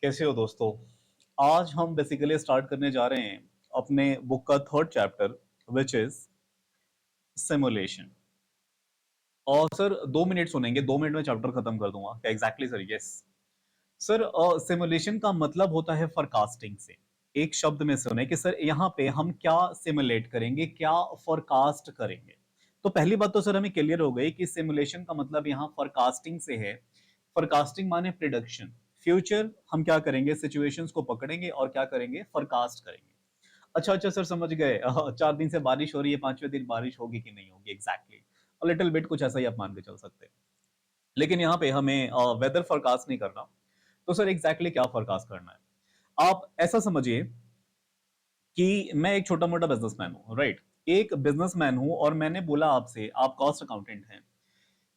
कैसे हो दोस्तों। आज हम बेसिकली स्टार्ट करने जा रहे हैं अपने बुक का third chapter which is simulation. और सर 2 मिनट सुनेंगे, 2 मिनट में चैप्टर खत्म कर दूंगा क्या? Exactly sir, yes sir. Simulation का मतलब होता है फोरकास्टिंग से। एक शब्द में सुने कि सर यहाँ पे हम क्या सिमुलेट करेंगे, क्या फोरकास्ट करेंगे। तो पहली बात तो सर हमें क्लियर हो गई कि सिमुलेशन का मतलब यहाँ फोरकास्टिंग से है। फोरकास्टिंग माने प्रिडिक्शन, फ्यूचर हम क्या करेंगे, सिचुएशंस को पकड़ेंगे और क्या करेंगे, फोरकास्ट करेंगे। अच्छा अच्छा सर, समझ गए। 4 दिन से बारिश हो रही है, 5वें दिन बारिश होगी कि नहीं होगी, एग्जैक्टली लिटिल बिट कुछ ऐसा ही आप मान के चल सकते हैं। लेकिन यहाँ पे हमें वेदर फोरकास्ट नहीं करना। तो सर एग्जैक्टली क्या फोरकास्ट करना है, आप ऐसा समझिए कि मैं एक छोटा मोटा बिजनेसमैन हूं, राइट। एक बिजनेसमैन हूं और मैंने बोला आपसे, आप कॉस्ट अकाउंटेंट हैं,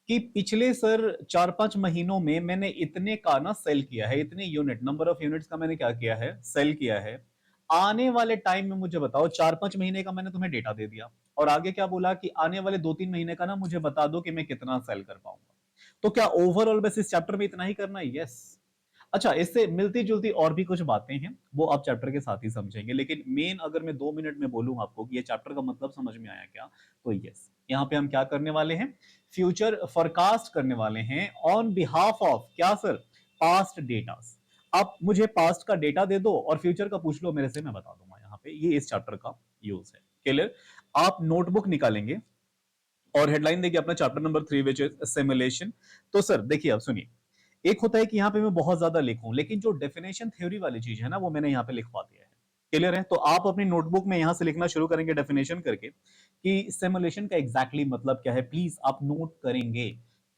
कि पिछले सर 4-5 महीनों में मैंने इतने का ना सेल किया है, इतने यूनिट, नंबर ऑफ यूनिट्स का मैंने क्या किया है, सेल किया है। आने वाले टाइम में मुझे बताओ, 4-5 महीने का मैंने तुम्हें डेटा दे दिया और आगे क्या बोला कि आने वाले 2-3 महीने का ना मुझे बता दो कि मैं कितना सेल कर पाऊंगा। तो क्या ओवरऑल बस इस चैप्टर में इतना ही करना है? यस। अच्छा, इससे मिलती जुलती और भी कुछ बातें हैं, वो आप चैप्टर के साथ ही समझेंगे, लेकिन मेन अगर मैं 2 मिनट में बोलूं आपको कि ये चैप्टर का मतलब समझ में आया क्या, तो यस, यहाँ पे हम क्या करने वाले हैं, फ्यूचर फोरकास्ट करने वाले हैं ऑन बिहाफ ऑफ क्या सर, पास्ट डेटा। आप मुझे पास्ट का डेटा दे दो और फ्यूचर का पूछ लो मेरे से, मैं बता दूंगा। यहाँ पे ये इस चैप्टर का यूज है। क्लियर? आप नोटबुक निकालेंगे और हेडलाइन देखिए अपना chapter number 3 which is simulation. तो सर देखिए, अब सुनिए, एक होता है कि यहाँ पे मैं बहुत ज्यादा लिखूं, लेकिन जो डेफिनेशन थ्योरी वाली चीज है ना, वो मैंने यहाँ पे लिखवा दिया है। क्लियर है? तो आप अपनी नोटबुक में यहां से लिखना शुरू करेंगे डेफिनेशन करके कि सिमुलेशन का एग्जैक्टली मतलब क्या है। प्लीज आप नोट करेंगे,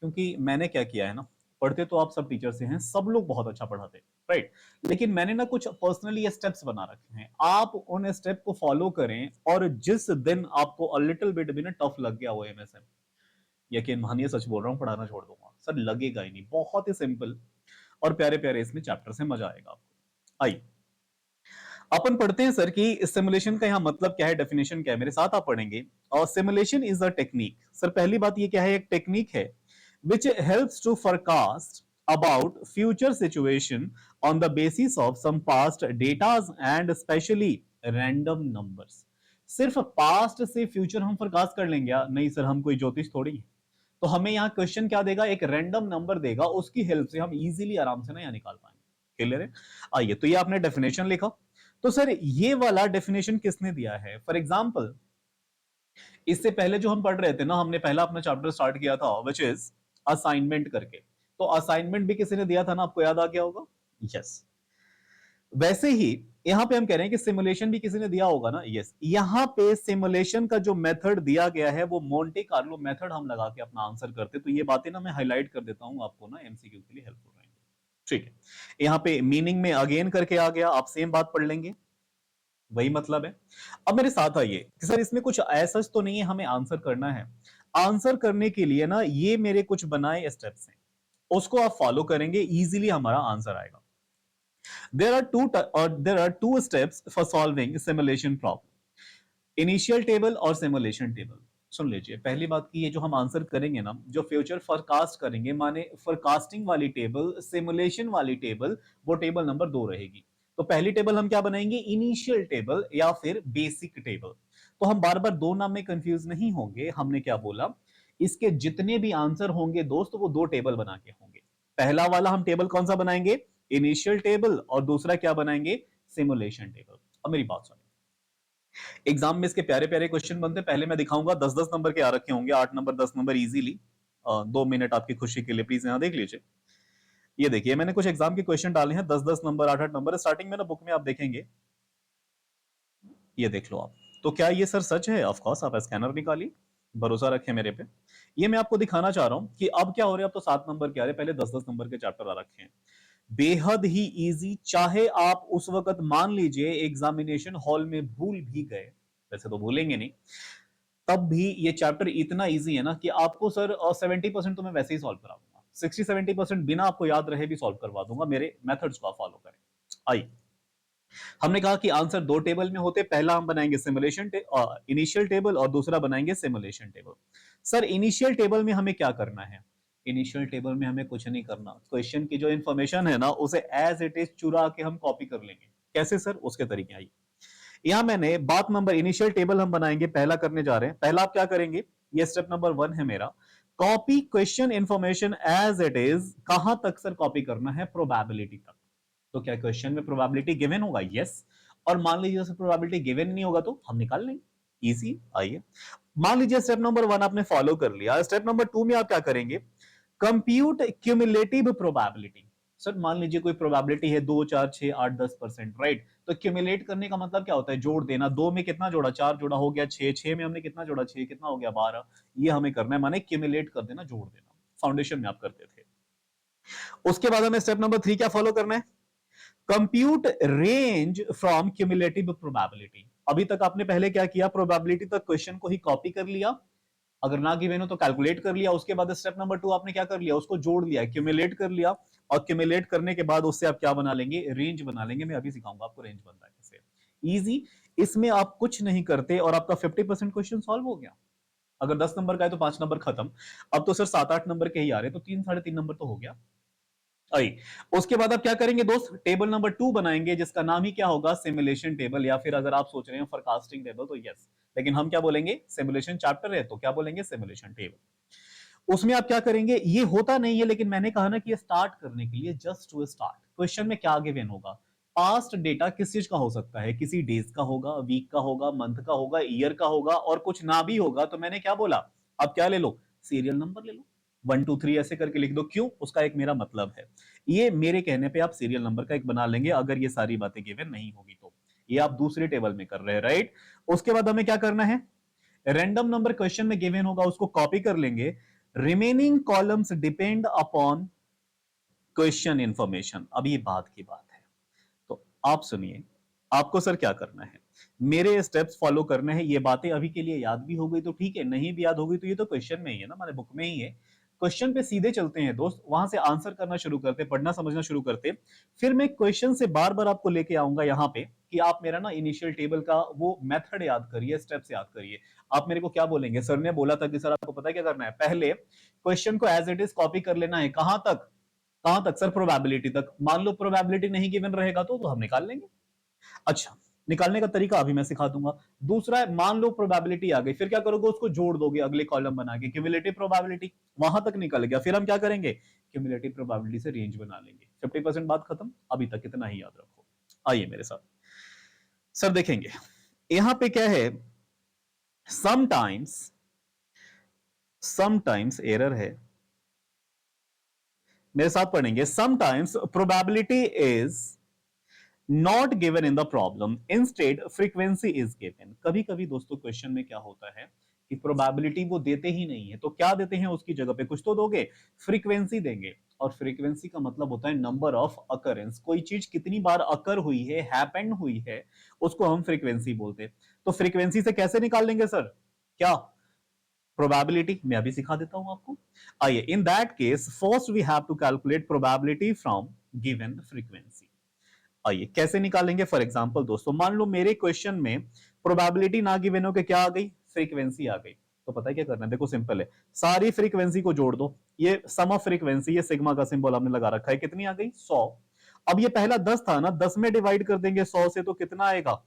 क्योंकि मैंने क्या किया है ना, पढ़ते तो आप सब टीचर से हैं, सब लोग बहुत अच्छा पढ़ाते हैं, राइट। लेकिन मैंने ना कुछ पर्सनली ये स्टेप्स बना रखे हैं, आप उन स्टेप को फॉलो करें। और जिस दिन आपको अ लिटिल बिट भी ना टफ लग गया हो एमएसएम, यकीन मानिए सच बोल रहा हूं, पढ़ाना छोड़ दूंगा सर, लगेगा ही नहीं। बहुत ही सिंपल और प्यारे प्यारे इसमें चैप्टर से मजा आएगा आपको। आइए अपन पढ़ते हैं सर कि सिमुलेशन का यहां मतलब क्या है, डेफिनेशन क्या है, मेरे साथ आप पढ़ेंगे। और simulation is a technique. Sir पहली बात ये क्या है, एक टेक्निक है which helps to forecast about future situation on the basis of some past datas and specially random numbers. सिर्फ पास्ट से फ्यूचर हम फोरकास्ट कर लेंगे या नहीं सर, हम कोई ज्योतिष थोड़ी है। तो हमें यहाँ क्वेश्चन क्या देगा, एक रैंडम नंबर देगा, उसकी हेल्प से हम इजीली आराम से ना यहाँ निकाल पाएंगे। क्लियर है? आइए, तो ये आपने डेफिनेशन लिखा। तो सर ये वाला डेफिनेशन किसने दिया है? फॉर एग्जाम्पल, इससे पहले जो हम पढ़ रहे थे ना, हमने पहला अपना चैप्टर स्टार्ट किया था विच इज असाइनमेंट करके। तो असाइनमेंट भी किसी ने दिया था ना, आपको याद आ गया होगा। यस। वैसे ही यहां पे हम कह रहे हैं कि सिमुलेशन भी किसी ने दिया होगा ना। यस, यहां पे सिमुलेशन का जो मेथड दिया गया है वो मोंटे कार्लो मेथड हम लगा के अपना आंसर करते। तो ये बातें ना मैं हाईलाइट कर देता हूं आपको ना, एमसीक्यू के लिए हेल्पफुल रहेंगे। ठीक है, यहां पे मीनिंग में अगेन करके आ गया, आप सेम बात पढ़ लेंगे, वही मतलब है। अब मेरे साथ आइए कि सर इसमें कुछ ऐसा तो नहीं है हमें आंसर करना है। आंसर करने के लिए ना ये मेरे कुछ बनाए स्टेप्स हैं, उसको आप फॉलो करेंगे, इजीली हमारा आंसर आएगा। There are two steps for solving simulation problem. Initial table और सिमुलेशन टेबल। सुन लीजिए, पहली बात की ये जो हम आंसर करेंगे ना, जो फ्यूचर फोरकास्ट करेंगे, माने फोरकास्टिंग वाली टेबल, सिमुलेशन वाली टेबल, वो टेबल नंबर 2 रहेगी। तो पहली टेबल हम क्या बनाएंगे, इनिशियल टेबल या फिर बेसिक टेबल। तो हम बार बार दो नाम में कंफ्यूज नहीं होंगे। हमने क्या बोला, इसके जितने भी आंसर होंगे दोस्त, वो दो टेबल बना के होंगे। पहला वाला हम टेबल कौन सा बनाएंगे, इनिशियल टेबल, और दूसरा क्या बनाएंगे, सिमुलेशन टेबल। अब मेरी बात सुनिए, एग्जाम में इसके प्यारे प्यारे क्वेश्चन बनते हैं। पहले मैं दिखाऊंगा 10-10 नंबर के आ रखे होंगे, 8 नंबर 10 नंबर इजीली। 2 मिनट आपकी खुशी के लिए प्लीज यहां देख लीजिए। ये देखिए, मैंने कुछ एग्जाम के क्वेश्चन डाले हैं, 10-10 नंबर, 8-8 नंबर स्टार्टिंग में ना, बुक में आप देखेंगे। ये देख लो आप। तो क्या ये सर सच है? ऑफ कोर्स, आप स्कैनर निकालिए, भरोसा रखें मेरे पे। ये मैं आपको दिखाना चाह रहा हूं कि अब क्या हो रहा है, अब तो 7 नंबर के आ रहे, पहले 10-10 नंबर के चैप्टर आ रखे हैं। बेहद ही इजी, चाहे आप उस वक्त मान लीजिए एग्जामिनेशन हॉल में भूल भी गए, वैसे तो भूलेंगे नहीं, तब भी ये चैप्टर इतना इजी है ना कि आपको सर 70% तो मैं वैसे ही सॉल्व करा दूंगा, 60-70% बिना आपको याद रहे भी सॉल्व करवा दूंगा, मेरे मेथड्स को फॉलो करें। आइए, हमने कहा कि आंसर दो टेबल में होते, पहला हम बनाएंगे सिमुलेशन इनिशियल टेबल और दूसरा बनाएंगे simulation table. Sir initial table में हमें क्या करना है, इनिशियल टेबल में हमें कुछ नहीं करना, क्वेश्चन की जो इन्फॉर्मेशन है ना उसे एज इट इज चुरा के हम कॉपी कर लेंगे। कैसे सर? उसके तरीके आइए। यहां मैंने बात नंबर इनिशियल टेबल हम बनाएंगे, पहला करने जा रहे हैं। पहला आप क्या करेंगे, ये स्टेप नंबर 1 है मेरा, copy question information as it is. कहां तक सर कॉपी करना है? प्रोबेबिलिटी तक। तो क्या क्वेश्चन में प्रोबेबिलिटी गिवन होगा? यस। और मान लीजिए प्रोबेबिलिटी गिवन नहीं होगा तो हम निकाल लेंगे, इजी। आइए, मान लीजिए स्टेप नंबर 1 आपने फॉलो कर लिया। स्टेप नंबर 2 में आप क्या करेंगे? Compute cumulative probability. सर मान लीजिए कोई प्रोबेबिलिटी है 2, 4, 6, 8, 10%, राइट? तो क्यूमुलेट करने का मतलब क्या होता है? जोड़ देना। 2 में कितना जोड़ा? 4 जोड़ा, हो गया 6। 6 में हमने कितना जोड़ा? 6, कितना हो गया? 12। ये हमें करना है, माने क्यूमुलेट कर देना, जोड़ देना। फाउंडेशन में आप करते थे। उसके बाद हमें स्टेप नंबर 3 क्या फॉलो करना है? Compute range from cumulative probability. अभी तक आपने पहले क्या किया? प्रोबेबिलिटी तक क्वेश्चन को ही कॉपी कर लिया, अगर ना गिवन हो तो कैलकुलेट कर लिया। उसके बाद स्टेप नंबर 2 आपने क्या कर लिया? उसको जोड़ लिया, क्यूमुलेट कर लिया। और क्यूमुलेट करने के बाद उससे आप क्या बना लेंगे? रेंज बना लेंगे। मैं अभी सिखाऊंगा आपको रेंज बनता है कैसे। इजी। इसमें आप कुछ नहीं करते और आपका 50% क्वेश्चन सॉल्व हो गया। अगर 10 नंबर का है तो 5 नंबर खत्म। अब तो सर 7-8 नंबर के ही आ रहे, तो 3-3.5 नंबर तो हो गया। आई। उसके बाद आप क्या करेंगे दोस्त? टेबल नंबर 2 बनाएंगे, जिसका नाम ही क्या होगा? Simulation table. या फिर अगर आप सोच रहे हैं फोरकास्टिंग टेबल तो यस, लेकिन हम क्या बोलेंगे? सिमुलेशन चैप्टर है तो क्या बोलेंगे? Simulation table. उसमें आप क्या करेंगे? ये होता नहीं है, लेकिन मैंने कहा ना कि ये स्टार्ट करने के लिए, जस्ट टू स्टार्ट। क्वेश्चन में क्या गिवन होगा? पास्ट डेटा किस चीज का हो सकता है? किसी डेज का होगा, वीक का होगा, मंथ का होगा, ईयर का होगा, और कुछ ना भी होगा तो मैंने क्या बोला? आप क्या ले लो? सीरियल नंबर ले लो। 1 2 3 ऐसे करके लिख दो। क्यों? उसका एक मेरा मतलब है। ये मेरे कहने पे आप सीरियल नंबर का एक बना लेंगे, अगर ये सारी बातें गिवन नहीं होगी तो। ये आप दूसरे टेबल में कर रहे हैं, राइट? उसके बाद हमें क्या करना है? रैंडम नंबर क्वेश्चन में गिवन होगा, उसको कॉपी कर लेंगे। Remaining columns depend upon question information. अब ये बात की बात है, तो आप सुनिए, आपको सर क्या करना है? मेरे स्टेप्स फॉलो करने हैं। ये बातें अभी के लिए याद भी हो गई तो ठीक है, नहीं भी याद होगी तो ये तो क्वेश्चन में ही है ना, हमारे बुक में ही है। क्वेश्चन पे सीधे चलते हैं दोस्त, वहां से आंसर करना शुरू करते, पढ़ना समझना शुरू करते। फिर मैं क्वेश्चन से बार बार आपको लेके आऊंगा यहाँ पे कि आप मेरा ना इनिशियल टेबल का वो मेथड याद करिए, स्टेप्स याद करिए। आप मेरे को क्या बोलेंगे? सर ने बोला था कि सर आपको पता है क्या करना है? पहले क्वेश्चन को एज इट इज कॉपी कर लेना है। कहां तक? कहां तक सर? प्रोबेबिलिटी तक। मान लो प्रोबेबिलिटी नहीं गिवन रहेगा तो हम निकाल लेंगे। अच्छा, निकालने का तरीका अभी मैं सिखा दूंगा। दूसरा है, मान लो प्रोबेबिलिटी आ गई, फिर क्या करोगे? उसको जोड़ दोगे अगले कॉलम बना के, क्यूमुलेटिव प्रोबेबिलिटी। वहां तक निकल गया, फिर हम क्या करेंगे? क्यूमुलेटिव प्रोबेबिलिटी से रेंज बना लेंगे। 50% बात खत्म। अभी तक इतना ही याद रखो। आइए मेरे साथ सर, देखेंगे यहां पे क्या है। समटाइम्स, समटाइम्स एरर है, मेरे साथ पढ़ेंगे। Sometimes probability is not given in the problem, instead frequency is given. कभी कभी दोस्तों क्वेश्चन में क्या होता है कि प्रोबेबिलिटी वो देते ही नहीं है, तो क्या देते हैं उसकी जगह पे? कुछ तो दोगे, फ्रीक्वेंसी देंगे। और फ्रीक्वेंसी का मतलब होता है नंबर ऑफ अकरेंस। कोई चीज कितनी बार अकर हुई है, हैपेंड हुई है, उसको हम फ्रीक्वेंसी बोलते हैं। तो फ्रीक्वेंसी से कैसे निकाल लेंगे सर? क्या? प्रोबेबिलिटी। मैं अभी सिखा देता हूं आपको। आइए, in that case first we have to calculate probability from given frequency. आइए कैसे निकालेंगे? फॉर एग्जांपल दोस्तों, मान लो मेरे क्वेश्चन में प्रोबेबिलिटी ना गिवन हो के क्या आ गई? फ्रीक्वेंसी आ गई। तो पता है क्या करना है? देखो सिंपल है, सारी फ्रीक्वेंसी को जोड़ दो। ये सम ऑफ फ्रीक्वेंसी, ये सिग्मा का सिंबल हमने लगा रखा है। कितनी आ गई? 100। अब ये पहला 10 था ना, 10 में डिवाइड कर देंगे 100 से तो कितना आएगा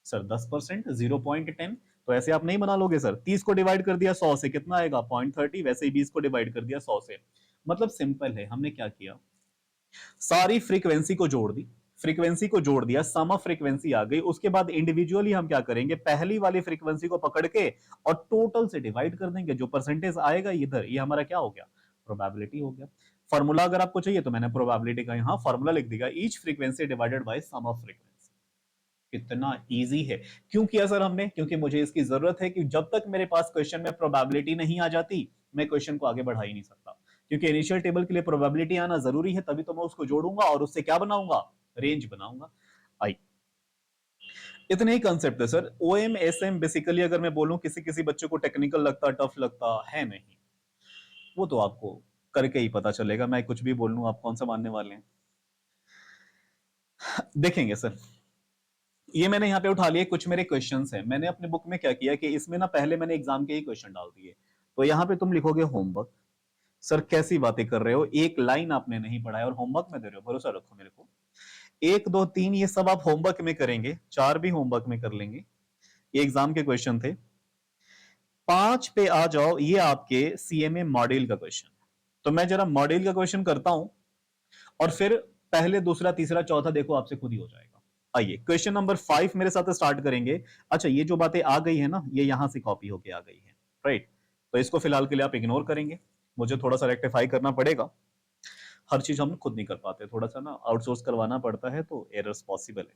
सर? 10%, 0.10। तो ऐसे आप नहीं बना लोगे सर। 30 को डिवाइड कर दिया 100 से, कितना आएगा? 0.30। वैसे ही 20 को डिवाइड कर दिया 100 से। मतलब सिंपल है, हमने क्या किया? सारी फ्रीक्वेंसी को जोड़ दी, फ्रीक्वेंसी को जोड़ दिया, सम ऑफ फ्रीक्वेंसी आ गई। उसके बाद इंडिविजुअली हम क्या करेंगे? पहली वाली फ्रीक्वेंसी को पकड़ के और टोटल से डिवाइड कर देंगे। जो परसेंटेज आएगा इधर, ये हमारा क्या हो गया? प्रोबेबिलिटी हो गया। फॉर्मूला अगर आपको चाहिए तो मैंने प्रोबेबिलिटी का यहां फॉर्मूला लिख दिया, each frequency divided by sum of frequency. कितना इजी है। क्यों किया सर हमने? क्योंकि मुझे इसकी जरूरत है कि जब तक मेरे पास क्वेश्चन में प्रोबेबिलिटी नहीं आ जाती, मैं क्वेश्चन को आगे बढ़ा ही नहीं सकता। क्योंकि इनिशियल टेबल के लिए प्रोबेबिलिटी आना जरूरी है, तभी तो मैं उसको जोड़ूंगा और उससे क्या बनाऊंगा? रेंज बनाऊंगा। आई, इतने ही कंसेप्ट है सर। ओएम एसएम बेसिकली अगर मैं बोलूं, किसी किसी बच्चे को टेक्निकल लगता, टफ लगता है, नहीं वो तो आपको करके ही पता चलेगा। मैं कुछ भी बोल लूं, आप कौन सा मानने वाले हैं? देखेंगे सर, ये मैंने यहाँ पे उठा लिए कुछ मेरे क्वेश्चंस हैं। मैंने अपने बुक में क्या किया कि इसमें ना पहले मैंने एग्जाम के ही क्वेश्चन डाल दिए। तो यहाँ पे तुम लिखोगे होमवर्क, सर कैसी बातें कर रहे हो, एक लाइन आपने नहीं पढ़ा है और होमवर्क में दे रहे हो, भरोसा रखो मेरे को। 1 2 3 ये सब आप होमवर्क में करेंगे, 4 भी होमवर्क में कर लेंगे, ये एग्जाम के क्वेश्चन थे। 5 पे आ जाओ, ये आपके सीएमए मॉड्यूल का क्वेश्चन। तो मैं जरा मॉड्यूल का क्वेश्चन करता हूं और फिर पहले दूसरा तीसरा चौथा देखो आपसे खुद ही हो जाएगा। आइए क्वेश्चन नंबर 5 मेरे साथ स्टार्ट करेंगे। अच्छा ये जो बातें आ गई है ना, ये यहां से कॉपी होके आ गई है, राइट। तो इसको फिलहाल के लिए आप इग्नोर करेंगे, मुझे थोड़ा सा रेक्टिफाई करना पड़ेगा, हर चीज हम खुद नहीं कर पाते, थोड़ा सा ना आउटसोर्स करवाना पड़ता है, तो एरर्स पॉसिबल है।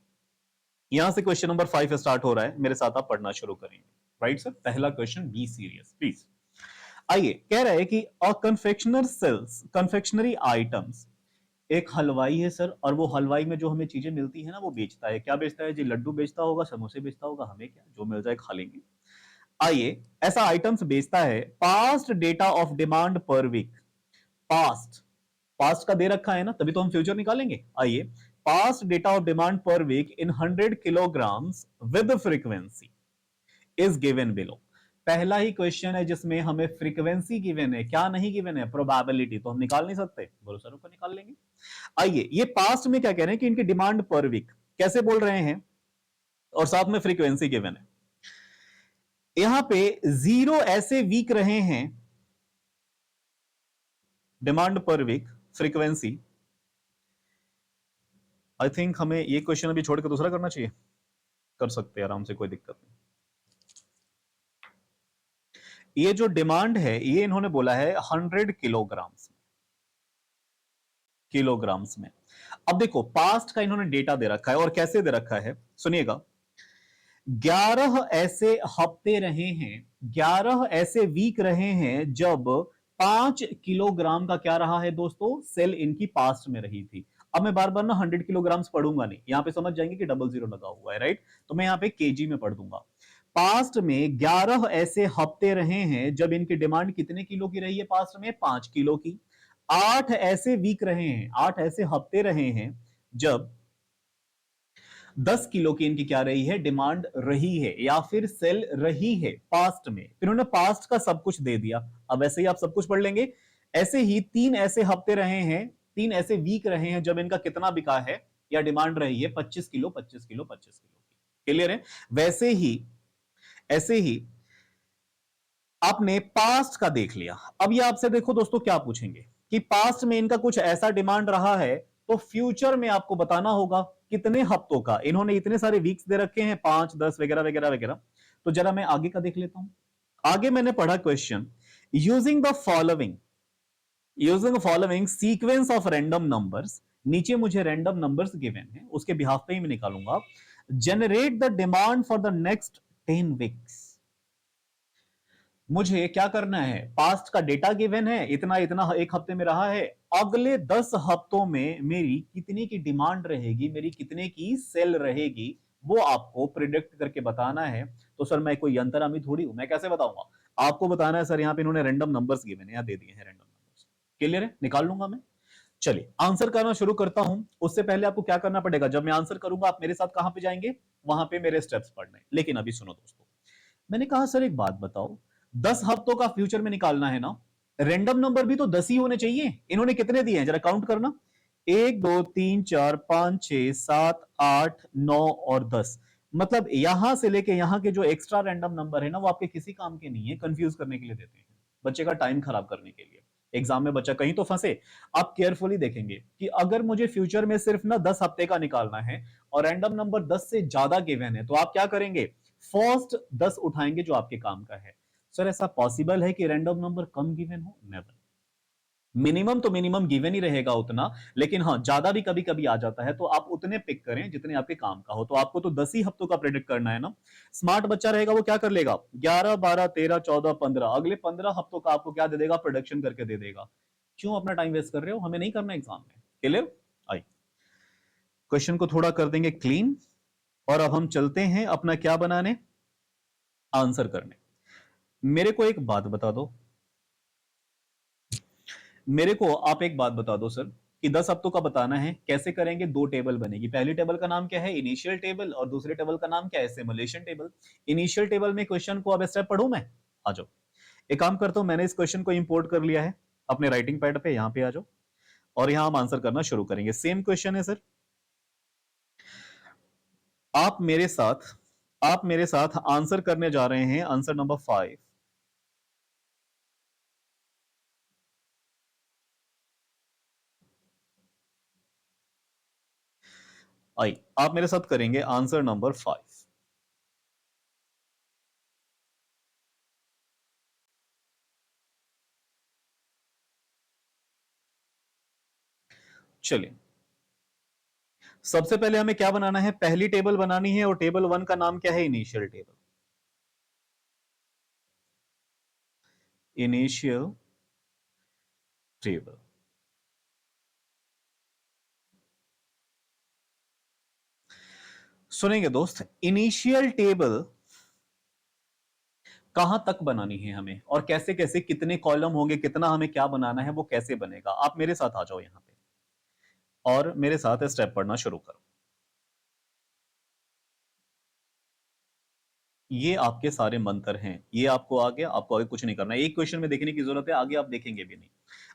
यहां से क्वेश्चन नंबर 5 स्टार्ट हो रहा है, मेरे साथ आप पढ़ना शुरू करेंगे, राइट सर। पहला क्वेश्चन, बी सीरियस प्लीज। आइए, कह रहा है कि अ कन्फेक्शनर सेल्स कन्फेक्शनरी आइटम्स। एक हलवाई है सर, और वो हलवाई में जो हमें चीजें मिलती है ना, वो बेचता है। क्या बेचता है जी? लड्डू बेचता होगा, समोसे बेचता होगा, हमें क्या, जो मिल जाए खा लेंगे। आइए, ऐसा आइटम्स बेचता है। Past data of demand per week. Past, past का दे रखा है ना, तभी तो हम फ्यूचर निकालेंगे। आइए, past data of demand per week in 100 kilograms with frequency is given below. पहला ही क्वेश्चन है जिसमें हमें फ्रीक्वेंसी गिवन है, क्या नहीं गिवन है? प्रोबेबिलिटी। तो हम निकाल नहीं सकते, भरोसा रखो निकाल लेंगे। आइए, ये पास्ट में क्या कह रहे हैं कि इनकी डिमांड पर वीक कैसे बोल रहे हैं, और साथ में फ्रीक्वेंसी गिवन है। यहां पे 0 ऐसे वीक रहे हैं, demand per week, frequency. I think हमें ये क्वेश्चन अभी छोड़ के दूसरा करना चाहिए, कर सकते हैं आराम से, कोई दिक्कत नहीं। ये जो डिमांड है, ये इन्होंने बोला है 100 किलोग्राम्स में। अब देखो, पास्ट का इन्होंने डेटा दे रखा है, और कैसे दे रखा है सुनिएगा। 11 ऐसे हफ्ते रहे हैं, 11 ऐसे वीक रहे हैं जब 5 किलोग्राम का क्या रहा है दोस्तों, सेल इनकी पास्ट में रही थी। अब मैं बार बार ना 100 किलोग्राम्स पढ़ूंगा नहीं, यहां पे समझ जाएंगे कि डबल जीरो लगा हुआ है, राइट। तो मैं यहां पे केजी में पढ़ दूंगा। पास्ट में 11 ऐसे हफ्ते रहे हैं जब इनकी डिमांड कितने किलो की रही है पास्ट में, 5 किलो की। 8 ऐसे वीक रहे हैं, 8 ऐसे हफ्ते रहे हैं जब 10 किलो की इनकी क्या रही है, डिमांड रही है, या फिर सेल रही है पास्ट में। फिर उन्होंने पास्ट का सब कुछ दे दिया। अब ऐसे ही आप सब कुछ पढ़ लेंगे। ऐसे ही 3 ऐसे हफ्ते रहे हैं, 3 ऐसे वीक रहे हैं जब इनका कितना बिका है, या डिमांड रही है 25 किलो, 25 किलो, 25 किलो की। क्लियर है? वैसे ही, ऐसे ही आपने पास्ट का देख लिया। अब ये आपसे देखो दोस्तों क्या पूछेंगे कि पास्ट में इनका कुछ ऐसा डिमांड रहा है, तो फ्यूचर में आपको बताना होगा कितने हफ्तों का। इन्होंने इतने सारे वीक्स दे रखे हैं, 5 10 वगैरह वगैरह वगैरह। तो जरा मैं आगे का देख लेता हूं। आगे मैंने पढ़ा question, using the following sequence of random numbers. नीचे मुझे रैंडम नंबर्स गिवन है, उसके बिहाफ पे ही मैं निकालूंगा। Generate the demand for the next 10 weeks. मुझे क्या करना है, पास्ट का डेटा गिवन है, इतना इतना एक हफ्ते में रहा है, अगले 10 हफ्तों में मेरी कितने की डिमांड रहेगी, मेरी कितने की सेल रहेगी, वो आपको प्रिडिक्ट करके बताना है। तो सर मैं कोई यंत्रामी थोड़ी हूं, मैं कैसे बताऊंगा? आपको बताना है सर, यहाँ पे इन्होंने रैंडम नंबर्स गिवन है, यहाँ दे दिए हैं रैंडम नंबर्स। क्लियर है? निकाल लूंगा मैं। चलिए आंसर करना शुरू करता हूं। उससे पहले आपको क्या करना पड़ेगा, जब मैं आंसर करूंगा आप मेरे साथ कहां पे जाएंगे, वहां पे मेरे स्टेप्स पढ़ने। लेकिन अभी सुनो दोस्तों, मैंने कहा सर एक बात बताओ, 10 हफ्तों का फ्यूचर में निकालना है ना, रैंडम नंबर भी तो 10 ही होने चाहिए। इन्होंने कितने दिए हैं जरा काउंट करना, 1 2 3 4 5 6 7 8 9 और 10। मतलब यहां से लेके यहां के जो एक्स्ट्रा रैंडम नंबर है ना, वो आपके किसी काम के नहीं है, कंफ्यूज करने के लिए देते हैं, बच्चे का टाइम खराब करने के लिए। एग्जाम में बच्चा कहीं तो फंसे। आप केयरफुली देखेंगे कि अगर मुझे फ्यूचर में सिर्फ ना 10 हफ्ते का निकालना है और रैंडम नंबर 10 से ज्यादा गिवन है, तो आप क्या करेंगे, फर्स्ट 10 उठाएंगे जो आपके काम का है। सर ऐसा पॉसिबल है कि रैंडम नंबर कम गिवन हो? नेवर। मिनिमम तो मिनिमम गिवन ही रहेगा उतना, लेकिन हाँ ज्यादा भी कभी कभी आ जाता है, तो आप उतने पिक करें जितने आपके काम का हो। तो आपको तो 10 ही हफ्तों का प्रेडिक्ट करना है ना। स्मार्ट बच्चा रहेगा वो क्या कर लेगा, 11 12 13 14 15, अगले 15 हफ्तों का आपको क्या दे देगा, प्रोडक्शन करके दे देगा। क्यों अपना टाइम वेस्ट कर रहे हो, हमें नहीं करना एग्जाम में। क्लियर? आई, क्वेश्चन को थोड़ा कर देंगे क्लीन, और अब हम चलते हैं अपना क्या बनाने, आंसर करने। मेरे को एक बात बता दो, मेरे को आप एक बात बता दो सर, कि 10 हफ्तों का बताना है, कैसे करेंगे? 2 टेबल बनेगी। पहली टेबल का नाम क्या है, इनिशियल टेबल, और दूसरे टेबल का नाम क्या है, सिमुलेशन टेबल। इनिशियल टेबल में क्वेश्चन को अब स्टेप पढ़ूं मैं, आ जाओ। एक काम करता हूं, मैंने इस क्वेश्चन को इंपोर्ट कर लिया है, अपने राइटिंग पैड पे यहां पे आ जाओ और यहां हम आंसर करना शुरू करेंगे। सेम क्वेश्चन है सर, आप मेरे साथ आप मेरे साथ आंसर करने जा रहे हैं आंसर नंबर 5। आई आप मेरे साथ करेंगे आंसर नंबर 5। चलिए, सबसे पहले हमें क्या बनाना है, पहली टेबल बनानी है और टेबल 1 का नाम क्या है, इनिशियल टेबल। Initial table. सुनेंगे दोस्त, इनिशियल टेबल कहां तक बनानी है हमें और कैसे कैसे, कितने कॉलम होंगे, कितना हमें क्या बनाना है, वो कैसे बनेगा। आप मेरे साथ आ जाओ यहां पे और मेरे साथ स्टेप पढ़ना शुरू करो। ये आपके सारे मंत्र हैं, ये आपको आ गया, आपको आगे कुछ नहीं करना। एक क्वेश्चन में देखने की जरूरत है, आगे आप देखेंगे भी नहीं।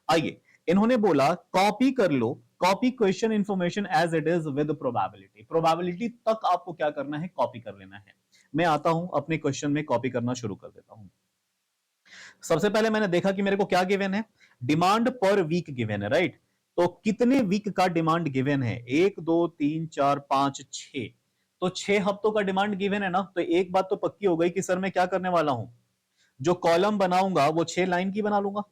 आइए, इन्होंने बोला कॉपी कर लो, copy question information as it is with probability. Probability तक आपको क्या करना है, कॉपी कर लेना है। मैं आता हूं अपने क्वेश्चन में कॉपी करना शुरू कर देता हूं। सबसे पहले मैंने देखा कि मेरे को क्या गिवन है, डिमांड पर वीक गिवन है, राइट। तो कितने वीक का डिमांड गिवन है, 1 2 3 4 5 6। तो 6 हफ्तों का डिमांड गिवन है ना। तो एक बात तो पक्की हो गई कि सर मैं क्या करने वाला हूं, जो कॉलम बनाऊंगा वो 6 लाइन की बना लूंगा।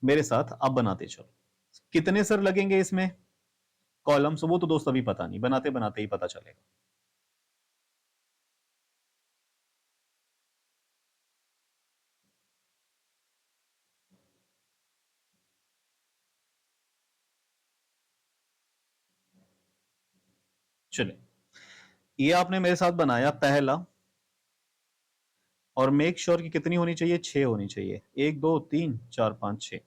मेरे साथ अब बनाते चलो। कितने सर लगेंगे इसमें कॉलम्स, वो तो दोस्त अभी पता नहीं, बनाते बनाते ही पता चलेगा। चलिए, ये आपने मेरे साथ बनाया पहला, और मेक श्योर कि कितनी होनी चाहिए, 6 होनी चाहिए। 1 2 3 4 5 6।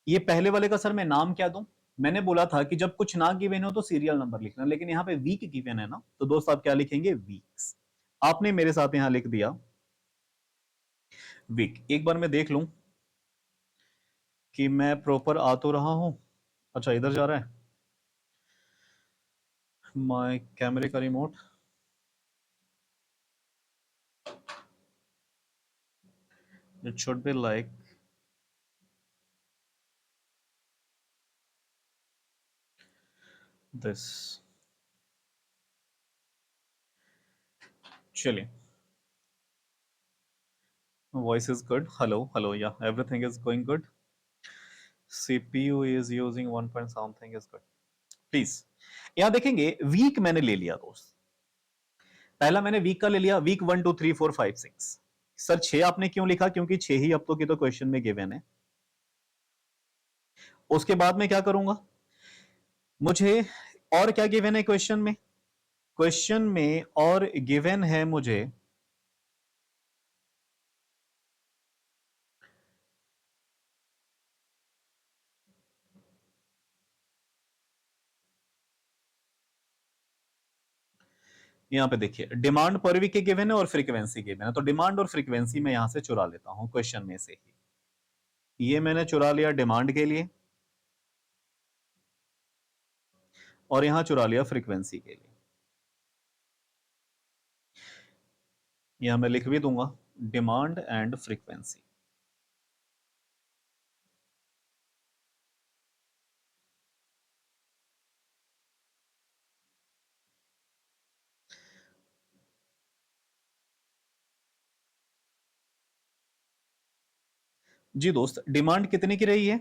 ये पहले वाले का सर मैं नाम क्या दूं, मैंने बोला था कि जब कुछ ना गिवन हो तो सीरियल नंबर लिखना, लेकिन यहां पे वीक गिवन है ना, तो दोस्त आप क्या लिखेंगे, वीक्स। आपने मेरे साथ यहां लिख दिया वीक। एक बार मैं देख लूं कि मैं प्रॉपर आ तो रहा हूं। अच्छा, इधर जा रहा है माय कैमरे का remote. It should be like this. चलिए, voice is good, hello hello, yeah everything is going good. CPU is using 1 point something is good. Please, यहां देखेंगे वीक मैंने ले लिया दोस्त। पहला मैंने वीक का ले लिया, वीक 1 2 3 4 5 6। सर 6 आपने क्यों लिखा, क्योंकि 6 ही हफ्तों की तो क्वेश्चन में गिवन है। उसके बाद में क्या करूंगा, मुझे और क्या गिवन है क्वेश्चन में, क्वेश्चन में और गिवन है मुझे, यहां पे देखिए डिमांड पर वीक के गिवन है और फ्रीक्वेंसी गिवन है। तो डिमांड और फ्रीक्वेंसी मैं यहां से चुरा लेता हूं क्वेश्चन में से ही। ये मैंने चुरा लिया डिमांड के लिए और यहां चुरा लिया फ्रीक्वेंसी के लिए। यहां मैं लिख भी दूंगा डिमांड एंड फ्रीक्वेंसी। जी दोस्त, डिमांड कितने की रही है,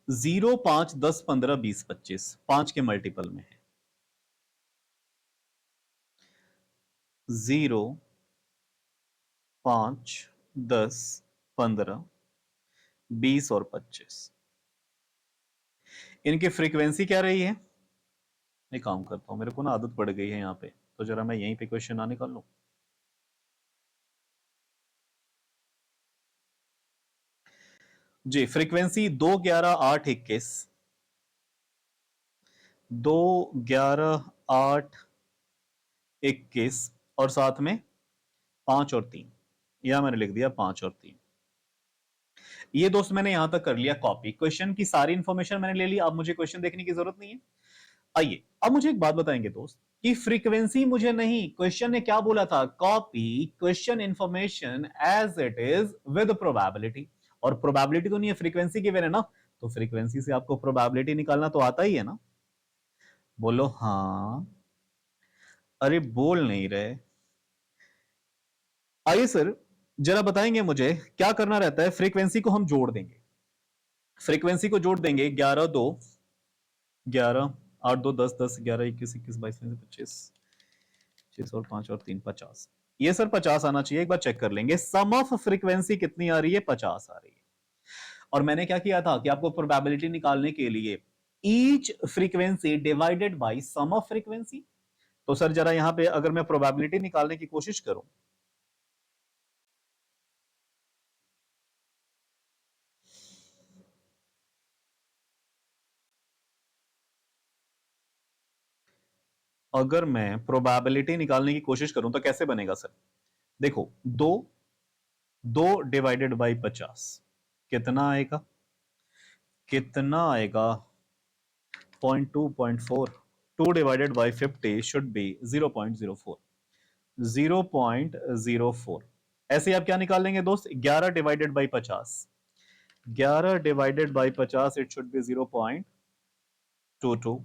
0 5 10 15 20 25, 5 के मल्टीपल में है। 0 5 10 15 20 और 25। इनकी फ्रीक्वेंसी क्या रही है, मैं काम करता हूं, मेरे को ना आदत पड़ गई है यहाँ पे, तो जरा मैं यहीं पे क्वेश्चन ना निकाल लूं। जी, फ्रीक्वेंसी 2 11 8 21, 2 11 8 21 और साथ में 5 और 3, यह मैंने लिख दिया 5 और 3। ये दोस्त मैंने यहां तक कर लिया कॉपी। क्वेश्चन की सारी इंफॉर्मेशन मैंने ले ली, अब मुझे क्वेश्चन देखने की जरूरत नहीं है। आइए अब मुझे एक बात बताएंगे दोस्त कि फ्रीक्वेंसी मुझे नहीं, क्वेश्चन ने क्या बोला था, copy question information as it is with probability. और प्रोबेबिलिटी तो नहीं है, फ्रीक्वेंसी गिवन है ना, तो फ्रीक्वेंसी से आपको प्रोबेबिलिटी निकालना तो आता ही है ना। बोलो हाँ, अरे बोल नहीं रहे। आइए सर जरा बताएंगे मुझे क्या करना रहता है। फ्रीक्वेंसी को हम जोड़ देंगे, फ्रीक्वेंसी को जोड़ देंगे 11 2 11 8 2 10 10 11 21 21 22 25 25 और 5 और 3 50। ये सर 50 आना चाहिए, एक बार चेक कर लेंगे। सम ऑफ फ्रीक्वेंसी कितनी आ रही है, 50 आ रही है। और मैंने क्या किया था कि आपको प्रोबेबिलिटी निकालने के लिए each frequency divided by sum of frequency. तो सर जरा यहां पे अगर मैं प्रोबेबिलिटी निकालने की कोशिश करूं, अगर मैं प्रोबेबिलिटी निकालने की कोशिश करूं तो कैसे बनेगा सर। देखो, दो दो डिवाइडेड बाई 50 कितना आएगा, कितना आएगा 0.2 0.4। 2 डिवाइडेड बाई 50 शुड बी 0.04, 0.04। ऐसे आप क्या निकाल लेंगे दोस्त, 11 divided by 50, 11 divided by 50 it should B 0.22।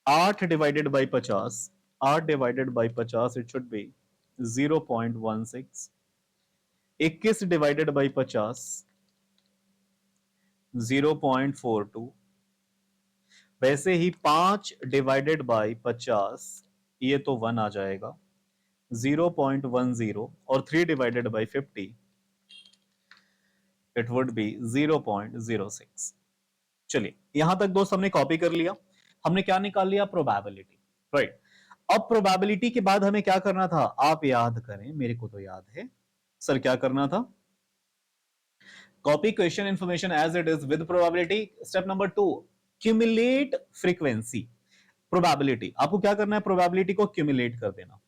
8 divided by 50, 8 divided by 50 it should B 0.16। 21 divided by 50 0.42। वैसे ही 5 डिवाइडेड बाई 50 ये तो 1 आ जाएगा 0.10, और 3 divided by 50 it would be 0.06। चलिए यहां तक दोस्त हमने कॉपी कर लिया। हमने क्या निकाल लिया, प्रोबेबिलिटी, राइट। अब प्रोबेबिलिटी के बाद हमें क्या करना था, आप याद करें, मेरे को तो याद है सर क्या करना था, copy question information as it is with probability. Step number 2, cumulate frequency. Probability आपको क्या करना है, प्रोबेबिलिटी को क्यूमुलेट कर देना।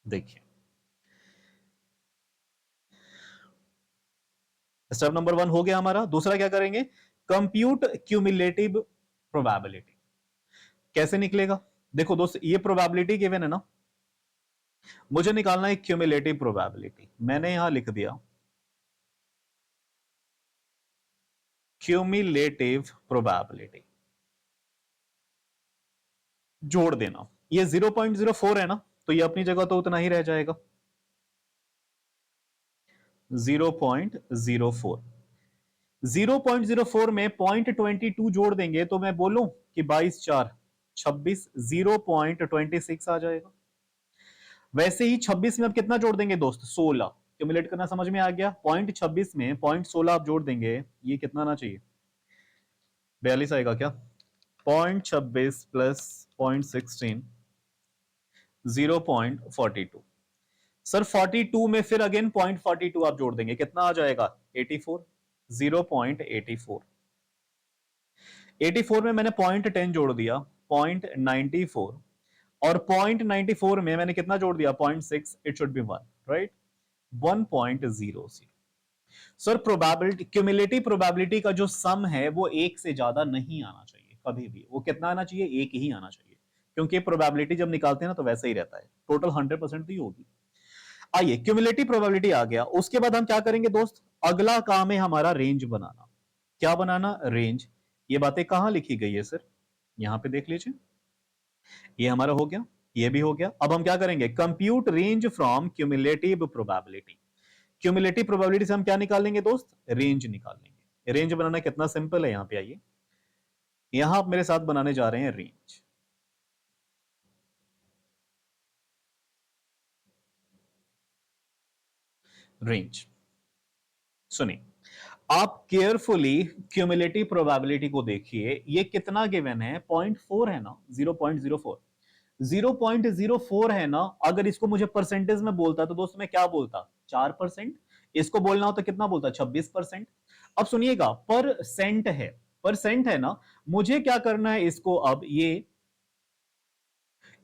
देखिए स्टेप नंबर 1 हो गया हमारा। दूसरा क्या करेंगे, कंप्यूट क्यूमुलेटिव प्रोबेबिलिटी। कैसे निकलेगा, देखो दोस्त ये प्रोबेबिलिटी गिवन है ना, मुझे निकालना है क्यूमुलेटिव प्रोबेबिलिटी। मैंने यहां लिख दिया क्यूमुलेटिव प्रोबेबिलिटी, जोड़ देना। ये 0.04 है ना, तो ये अपनी जगह तो उतना ही रह जाएगा 0.04। 0.04 में 0.22 जोड़ देंगे तो मैं बोलूं कि 22 4 26, 0.26 आ जाएगा। वैसे ही 26 में अब कितना जोड़ देंगे दोस्त, 16। क्यूमुलेट करना समझ में आ गया। 0.26 में 0.16 आप जोड़ देंगे, ये कितना आना चाहिए, 42 आएगा क्या। 0.26 प्लस 0.16 0.42। सर 42 में फिर अगेन 0.42 आप जोड़ देंगे, कितना आ जाएगा 84, 0.84। 84 में मैंने 0.10 जोड़ दिया 0.94, और 0.94 में मैंने कितना जोड़ दिया 0.6, it should B 1, right, 1.00। Sir probability, cumulative probability का जो सम है वो एक से ज्यादा नहीं आना चाहिए कभी भी। वो कितना आना चाहिए, एक ही आना चाहिए, क्योंकि प्रोबेबिलिटी जब निकालते हैं ना तो वैसे ही रहता है, टोटल 100% तो ही होगी। आइए क्यूमुलेटिव प्रोबेबिलिटी आ गया, उसके बाद हम क्या करेंगे दोस्त, अगला काम है हमारा रेंज बनाना। क्या बनाना, रेंज। ये बातें कहां लिखी गई है सर, यहां पे देख लीजिए, ये हमारा हो गया, ये भी हो गया। अब हम क्या करेंगे, compute range from cumulative probability. Cumulative probability से हम क्या निकालेंगे दोस्त, रेंज निकालेंगे। रेंज बनाना कितना सिंपल है, यहां पे आइए, यहां आप मेरे साथ बनाने जा रहे हैं रेंज। रेंज सुनिए, आप केयरफुली क्यूमुलेटिव प्रोबेबिलिटी को देखिए, ये कितना गिवन है, 0.4 है ना, 0.04। 0.04 है ना, अगर इसको मुझे परसेंटेज में बोलता तो दोस्त मैं क्या बोलता, 4%। इसको बोलना हो तो कितना बोलता, 26%। अब सुनिएगा, परसेंट है, परसेंट है ना, मुझे क्या करना है इसको, अब ये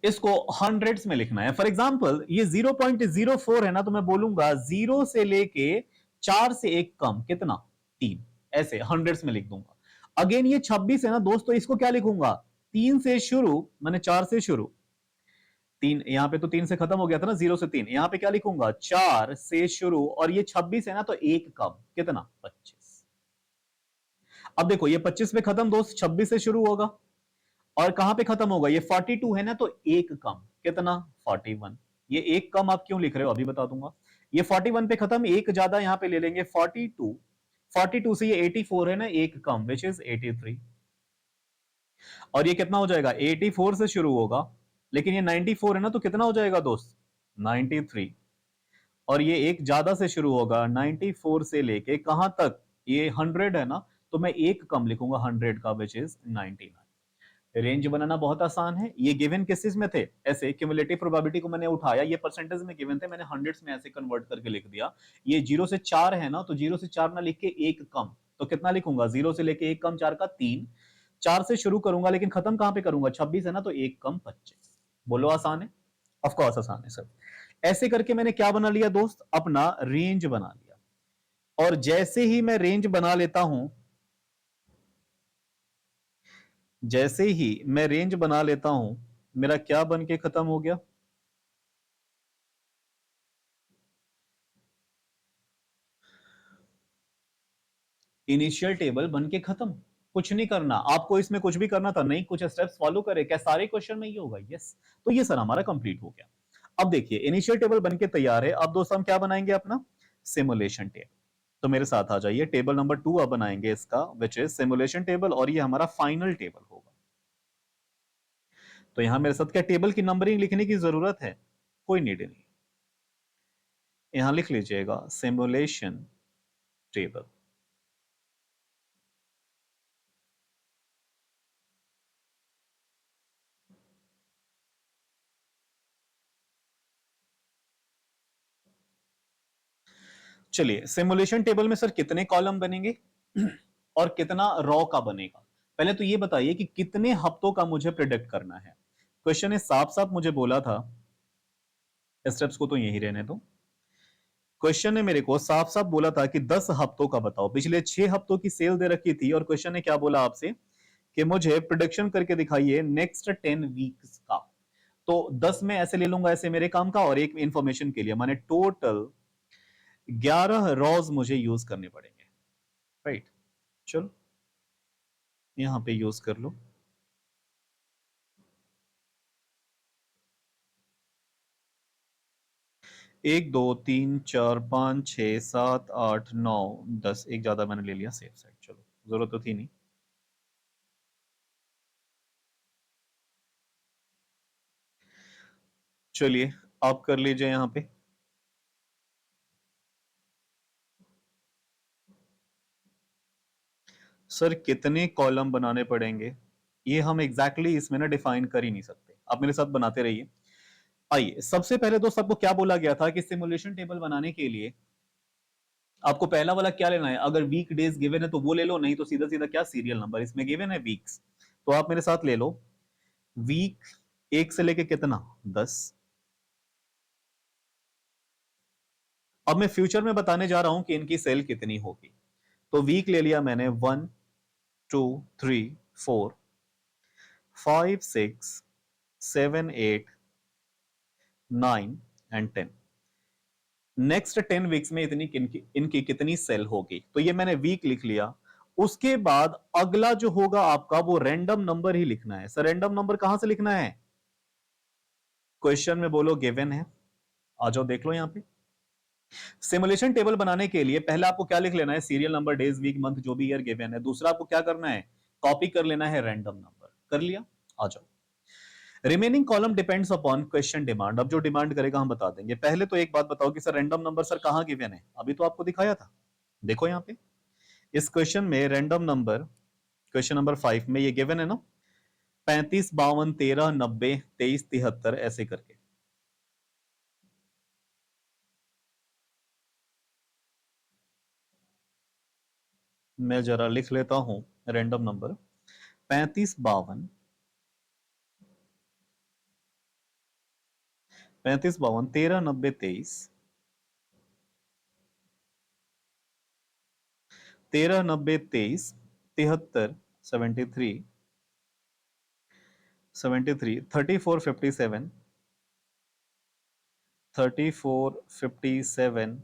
इसको हंड्रेड्स में लिखना है। फॉर एग्जाम्पल ये 0.04 है ना, तो मैं बोलूंगा 0 से लेके 4 से एक कम कितना, 3, ऐसे हंड्रेड्स में लिख दूंगा। अगेन ये 26 है ना दोस्तों, इसको क्या लिखूंगा, 3 से शुरू, मैंने 4 से शुरू, 3 यहां पे तो 3 से खत्म हो गया था ना, 0 से 3, यहां पे क्या लिखूंगा, 4 से शुरू, और ये 26 है ना, तो एक कम कितना, 25। अब देखो ये 25 पे खत्म दोस्त, 26 से शुरू होगा, और कहां पे खत्म होगा, ये 42 है ना, तो एक कम कितना, 41। ये एक कम आप क्यों लिख रहे हो अभी बता दूंगा। ये 41 पे खत्म, एक ज्यादा यहां पे ले लेंगे, 42, 42 से ये 84 है ना, एक कम विच इज 83। और ये कितना हो जाएगा, 84 से शुरू होगा, लेकिन ये 94 है ना, तो कितना हो जाएगा दोस्त, 93। और ये एक ज्यादा से शुरू होगा, 94 से लेके कहां तक, ये 100 है ना, तो मैं एक कम लिखूंगा 100 का विच इज 99। रेंज बनाना बहुत आसान है। ये गिवन किस में थे, ऐसे क्यूमुलेटिव प्रोबेबिलिटी को मैंने उठाया, ये परसेंटेज में गिवन थे, मैंने हंड्रेड्स में ऐसे कन्वर्ट करके लिख दिया। ये 0 से 4 है ना, तो 0 से 4 ना लिख के एक कम, तो कितना लिखूंगा, 0 से लेके एक कम, 4 का 3, 4 से शुरू करूंगा, लेकिन खत्म कहां पे करूंगा, 26 है ना, तो एक कम 25। बोलो आसान है, ऑफकोर्स आसान है सर। ऐसे करके मैंने क्या बना लिया दोस्त, अपना रेंज बना लिया। और जैसे ही मैं रेंज बना लेता हूं, जैसे ही मैं रेंज बना लेता हूं, मेरा क्या बन के खत्म हो गया, इनिशियल टेबल बन के खत्म। कुछ नहीं करना आपको, इसमें कुछ भी करना था नहीं, कुछ स्टेप्स फॉलो करे, क्या सारे क्वेश्चन में ये होगा, यस। तो ये सर हमारा कंप्लीट हो गया। अब देखिए इनिशियल टेबल बन के तैयार है, अब दोस्तों हम क्या बनाएंगे, अपना सिमुलेशन टेबल। तो मेरे साथ आ जाइए, टेबल नंबर 2 अब बनाएंगे इसका, विच इज सिमुलेशन टेबल, और ये हमारा फाइनल टेबल होगा। तो यहां मेरे साथ क्या टेबल की नंबरिंग लिखने की जरूरत है, कोई नीड नहीं, यहां लिख लीजिएगा सिमुलेशन टेबल। चलिए सिमुलेशन टेबल में सर कितने कॉलम बनेंगे और कितना रॉ का बनेगा, पहले तो ये बताइए कि कितने हफ्तों का मुझे प्रिडिक्ट करना है। क्वेश्चन ने साफ साफ मुझे बोला था, स्टेप्स को तो यही रहने दो, क्वेश्चन ने मेरे को साफ साफ बोला था कि 10 हफ्तों का बताओ, पिछले 6 हफ्तों की सेल दे रखी थी, और क्वेश्चन ने क्या बोला आपसे कि मुझे प्रोडिक्शन करके दिखाइए नेक्स्ट 10 वीक्स का। तो 10 में ऐसे ले लूंगा, ऐसे मेरे काम का, और एक इंफॉर्मेशन के लिए माने टोटल 11 रॉज मुझे यूज करने पड़ेंगे, राइट। चलो यहां पे यूज कर लो, 1 2 3 4 5 6 7 8 9 10, एक ज्यादा मैंने ले लिया सेफ साइड, चलो जरूरत तो थी नहीं। चलिए आप कर लीजिए यहां पे, सर कितने कॉलम बनाने पड़ेंगे, ये हम एग्जैक्टली exactly इसमें ना डिफाइन कर ही नहीं सकते, आप मेरे साथ बनाते रहिए। आइए सबसे पहले तो सबको क्या बोला गया था कि सिमुलेशन टेबल बनाने के लिए आपको पहला वाला क्या लेना है, अगर वीक डेज गिवन है तो वो ले लो, नहीं तो सीधा सीधा क्या सीरियल नंबर, इसमें गिवन है वीक्स, तो आप मेरे साथ ले लो वीक 1 से लेके कितना, 10। अब मैं फ्यूचर में बताने जा रहा हूं कि इनकी सेल कितनी होगी। तो वीक ले लिया मैंने, 1 2 3 4 5 6 7 8 9 एंड 10। नेक्स्ट 10 वीक्स में इनकी कितनी सेल होगी, तो ये मैंने वीक लिख लिया। उसके बाद अगला जो होगा आपका वो रैंडम नंबर ही लिखना है। सर रैंडम नंबर कहां से लिखना है, क्वेश्चन में बोलो गिवन है, आ जाओ देख लो यहां पे। सिमुलेशन टेबल बनाने के लिए पहला आपको क्या लिख लेना है, serial number, days, week, month, जो भी ईयर गिवन है। दूसरा आपको क्या करना है, कॉपी कर लेना है रैंडम नंबर, कर लिया, आ जाओ। Remaining column depends upon question demand, अब जो डिमांड करेगा हम बता देंगे। पहले तो एक बात बताओ कि सर रैंडम नंबर सर कहां गिवन है, अभी तो आपको दिखाया था, देखो यहां पे इस क्वेश्चन में रैंडम नंबर, क्वेश्चन नंबर 5 में ये गिवन है ना, 35 52 13 90 23 73 ऐसे करके। मैं जरा लिख लेता हूं रैंडम नंबर, 35 52 35 52 13 90 23, 13 90 23, 73 73, 73 34 57, 34 57,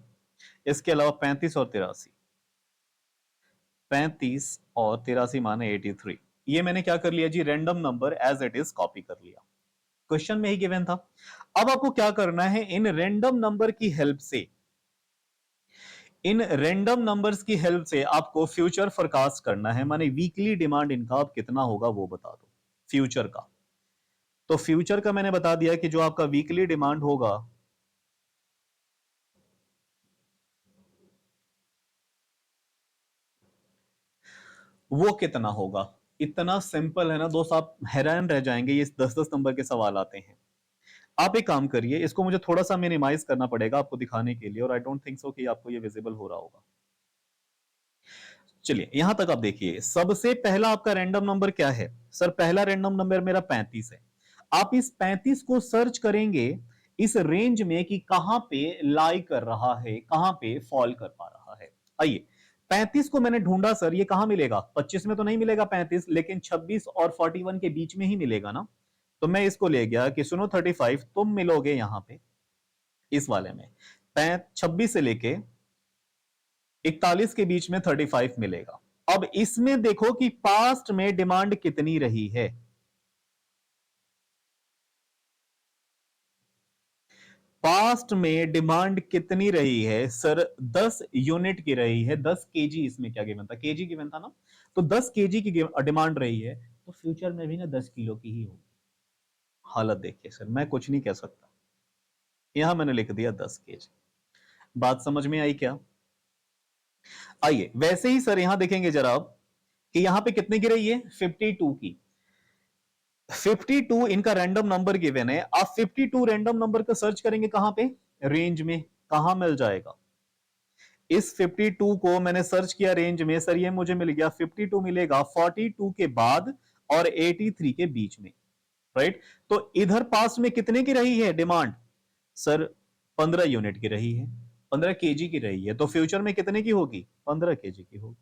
इसके अलावा 35 और 83, 35 और 83 माने 83। ये मैंने क्या कर लिया जी, random number as it is copy कर लिया, क्वेश्चन में ही गिवन था। अब आपको क्या करना है, इन रैंडम नंबर की हेल्प से, इन रैंडम नंबर्स की हेल्प से आपको फ्यूचर फोरकास्ट करना है, माने वीकली डिमांड इनका आप कितना होगा वो बता दो फ्यूचर का। तो फ्यूचर का मैंने बता दिया कि जो आपका वीकली डिमांड होगा वो कितना होगा। इतना सिंपल है ना दोस्त, आप हैरान रह जाएंगे, ये 10-10 नंबर के सवाल आते हैं। आप एक काम करिए, इसको मुझे थोड़ा सा मिनिमाइज करना पड़ेगा आपको दिखाने के लिए, और आई डोंट थिंक सो कि आपको ये विजिबल हो रहा होगा। चलिए यहां तक आप देखिए, सबसे पहला आपका रैंडम नंबर क्या है सर, पहला रैंडम नंबर मेरा 35 है। आप इस 35 को सर्च करेंगे इस रेंज में कि कहां पे लाई कर रहा है, कहां पे फॉल कर पा रहा है। आइए 35 को मैंने ढूंढा सर, ये कहां मिलेगा, 25 में तो नहीं मिलेगा 35, लेकिन 26 और 41 के बीच में ही मिलेगा ना। तो मैं इसको ले गया कि सुनो 35 तुम मिलोगे यहां पे इस वाले में, 26 से लेके 41 के बीच में 35 मिलेगा। अब इसमें देखो कि पास्ट में डिमांड कितनी रही है। पास्ट में डिमांड कितनी रही है सर, 10 यूनिट की रही है, 10 केजी, इसमें क्या गिवन था, केजी गिवन था ना। तो 10 केजी की डिमांड रही है, तो फ्यूचर में भी ना 10 किलो की ही होगी। हालत देखिए सर, मैं कुछ नहीं कह सकता, यहां मैंने लिख दिया 10 केजी। बात समझ में आई क्या। आइए वैसे ही सर यहां देखेंगे जरा आप कि यहां पे कितने की रही है, 52 की। 52 इनका रैंडम नंबर गिवन है, आप 52 रैंडम नंबर का सर्च करेंगे कहां पे, रेंज में, कहां मिल जाएगा। इस 52 को मैंने सर्च किया रेंज में सर, ये मुझे मिल गया 52 मिलेगा 42 के बाद और 83 के बीच में, राइट। तो इधर पास में कितने की रही है डिमांड सर, 15 यूनिट की रही है, 15 केजी की रही है, तो फ्यूचर में कितने की होगी, 15 केजी की होगी।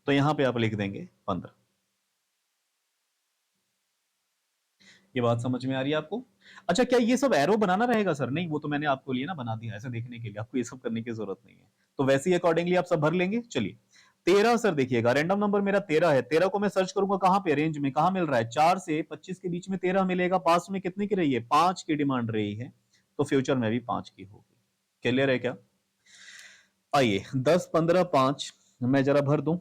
तो यहां पे आप लिख देंगे 15। ये बात समझ में आ रही है आपको। अच्छा क्या ये सब एरो बनाना रहेगा सर, नहीं वो तो मैंने आपको लिए ना बना दिया ऐसे देखने के लिए, आपको ये सब करने की जरूरत नहीं है। तो वैसे ही अकॉर्डिंगली आप सब भर लेंगे। चलिए 13 सर देखिएगा, रैंडम नंबर मेरा 13 है, 13 को मैं सर्च करूंगा कहां पे, रेंज में, कहां मिल रहा है, 4 से 25 के बीच में 13 मिलेगा, पास में कितने की रही है, 5 की डिमांड रही है, तो फ्यूचर में भी 5 की होगी। क्लियर है क्या। आइए 10 15 5 मैं जरा भर दूं।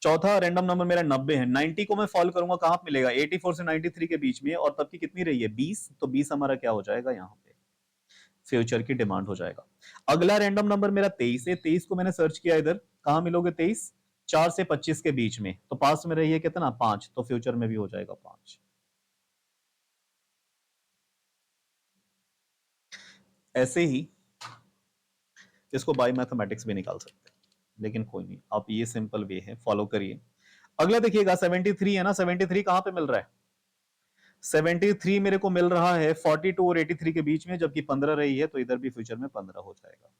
चौथा रैंडम नंबर मेरा 90 है, 90 को मैं फॉलो करूंगा कहां पे मिलेगा, 84 से 93 के बीच में, और तब की कितनी रही है 20, तो 20 हमारा क्या हो जाएगा यहां पे, फ्यूचर की डिमांड हो जाएगा। अगला रैंडम नंबर मेरा 23 है, 23 को मैंने सर्च किया इधर, कहां मिलोगे 23, 4 से 25 के बीच में, तो पास में रही है कितना 5, तो फ्यूचर में भी हो जाएगा 5। ऐसे ही इसको बाय मैथमेटिक्स भी निकाल सकते हैं, लेकिन कोई नहीं, आप ये सिंपल वे है फॉलो करिए। अगला देखिएगा 73 है ना, 73 कहां पे मिल रहा है, 73 मेरे को मिल रहा है 42 और 83 के बीच में, जबकि 15 रही है, तो इधर भी फ्यूचर में 15 हो जाएगा।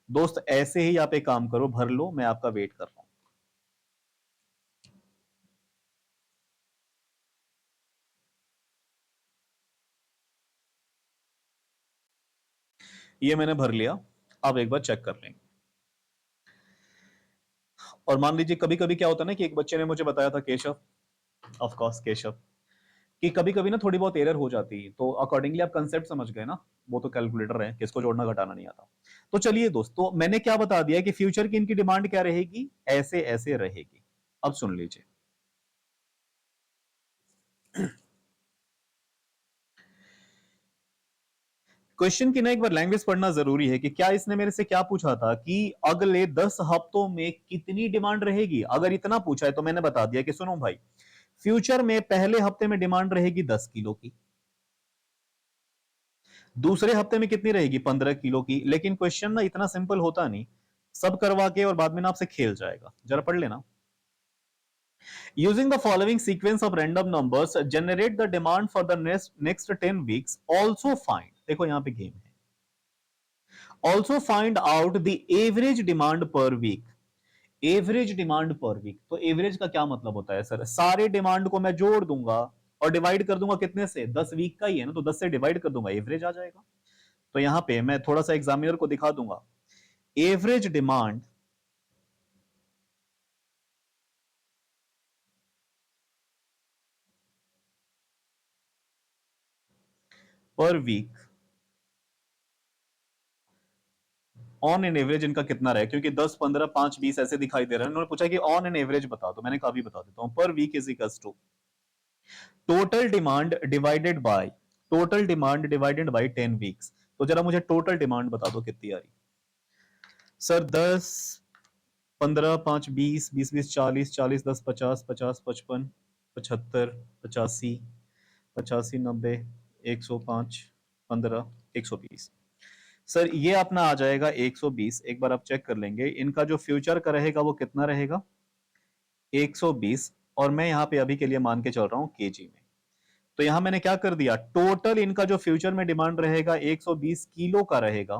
दोस्त ऐसे ही आप एक काम करो, भर लो, मैं आपका वेट कर रहा हूं। ये मैंने भर लिया, आप एक बार चेक कर लेंगे। और मान लीजिए कभी कभी क्या होता है ना, कि एक बच्चे ने मुझे बताया था, केशव, ऑफ कोर्स केशव, कि कभी कभी ना थोड़ी बहुत एरर हो जाती है, तो अकॉर्डिंगली आप कंसेप्ट समझ गए ना, वो तो कैलकुलेटर है, किसको जोड़ना घटाना नहीं आता। तो चलिए दोस्तों, मैंने क्या बता दिया कि फ्यूचर की इनकी डिमांड क्या रहेगी, ऐसे ऐसे रहेगी। अब सुन लीजिए, क्वेश्चन की ना एक बार लैंग्वेज पढ़ना जरूरी है, कि क्या इसने मेरे से क्या पूछा था कि अगले 10 हफ्तों में कितनी डिमांड रहेगी। अगर इतना पूछा है तो मैंने बता दिया कि सुनो भाई, फ्यूचर में पहले हफ्ते में डिमांड रहेगी 10 किलो की, दूसरे हफ्ते में कितनी रहेगी 15 किलो की। लेकिन क्वेश्चन ना इतना सिंपल होता नहीं, सब करवा के और बाद में ना आपसे खेल जाएगा, जरा पढ़ लेना। Using the following sequence of random numbers generate the demand for the next 10 weeks. Also find, देखो यहां पे गेम है, also find out the average demand per week. Average demand per week, तो एवरेज का क्या मतलब होता है सर? सारे डिमांड को मैं जोड़ दूंगा और डिवाइड कर दूंगा कितने से? 10 वीक का ही है ना, तो 10 से डिवाइड कर दूंगा, एवरेज आ जाएगा। तो यहां पे मैं थोड़ा सा एग्जामिनर को दिखा दूंगा, average demand per week on an average इनका कितना रहे, क्योंकि 10 15 5 20 ऐसे दिखाई दे रहा है। उन्होंने पूछा कि ऑन एन एवरेज बता दो, मैंने कहा भी बता देता हूं, per week is equals to total demand divided by 10 weeks. तो जरा मुझे टोटल डिमांड बता दो कितनी आ रही सर? 10 15 5 20 20 20 40 40 10 50 50 55 75 85 85 90 105 15 120। सर ये अपना आ जाएगा 120। एक बार आप चेक कर लेंगे, इनका जो फ्यूचर का रहेगा वो कितना रहेगा? 120। और मैं यहां पे अभी के लिए मान के चल रहा हूं केजी में। तो यहां मैंने क्या कर दिया, टोटल इनका जो फ्यूचर में डिमांड रहेगा 120 किलो का रहेगा,